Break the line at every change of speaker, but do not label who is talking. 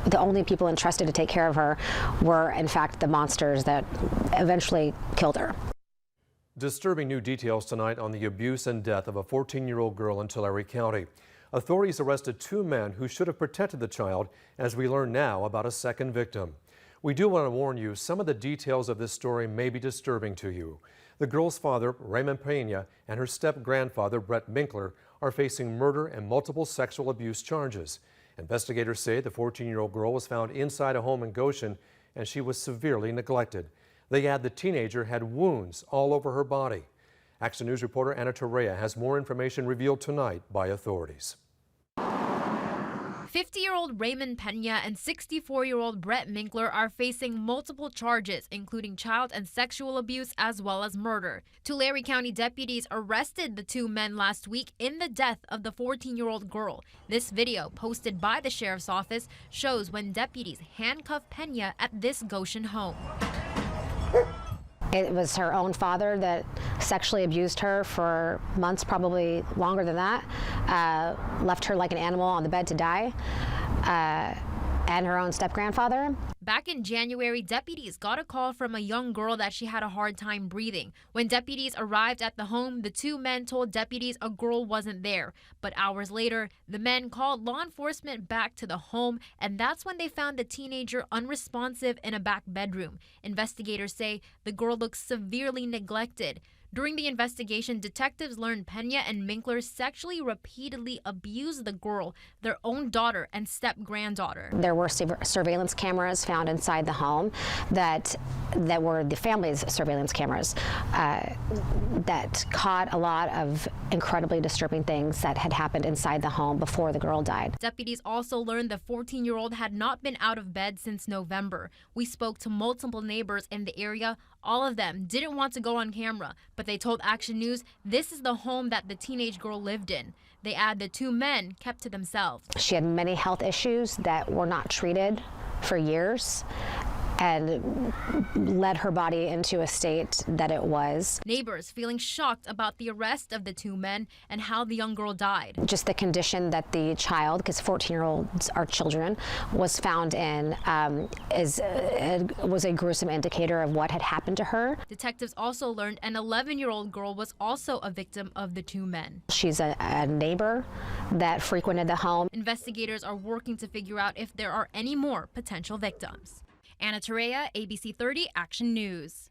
The only people entrusted to take care of her were, in fact, the monsters that eventually killed her.
Disturbing new details tonight on the abuse and death of a 14-year-old girl in Tulare County. Authorities arrested 2 men who should have protected the child, as we learn now about a second victim. We do want to warn you, some of the details of this story may be disturbing to you. The girl's father, Raymond Pena, and her step-grandfather, Brett Minkler, are facing murder and multiple sexual abuse charges. Investigators say the 14-year-old girl was found inside a home in Goshen and she was severely neglected. They add the teenager had wounds all over her body. Action News reporter Anna Torrea has more information revealed tonight by authorities.
50-year-old Raymond Pena and 64-year-old Brett Minkler are facing multiple charges, including child and sexual abuse as well as murder. Tulare County deputies arrested the 2 men last week in the death of the 14-year-old girl. This video, posted by the sheriff's office, shows when deputies handcuffed Pena at this Goshen home.
It was her own father that sexually abused her for months, probably longer than that, left her like an animal on the bed to die, and her own step-grandfather.
Back in January, deputies got a call from a young girl that she had a hard time breathing. When deputies arrived at the home, the 2 men told deputies a girl wasn't there. But hours later, the men called law enforcement back to the home, and that's when they found the teenager unresponsive in a back bedroom. Investigators say the girl looks severely neglected. During the investigation, detectives learned Pena and Minkler sexually repeatedly abused the girl, their own daughter and step-granddaughter.
There were surveillance cameras found inside the home that were the family's surveillance cameras that caught a lot of incredibly disturbing things that had happened inside the home before the girl died.
Deputies also learned the 14-year-old had not been out of bed since November. We spoke to multiple neighbors in the area. All of them didn't want to go on camera, but they told Action News this is the home that the teenage girl lived in. They add the 2 men kept to themselves.
She had many health issues that were not treated for years and led her body into a state that it was.
Neighbors feeling shocked about the arrest of the 2 men and how the young girl died.
Just the condition that the child, because 14-year-olds are children, was found in was a gruesome indicator of what had happened to her.
Detectives also learned an 11-year-old girl was also a victim of the 2 men.
She's a neighbor that frequented the home.
Investigators are working to figure out if there are any more potential victims. Anna Torrea, ABC 30 Action News.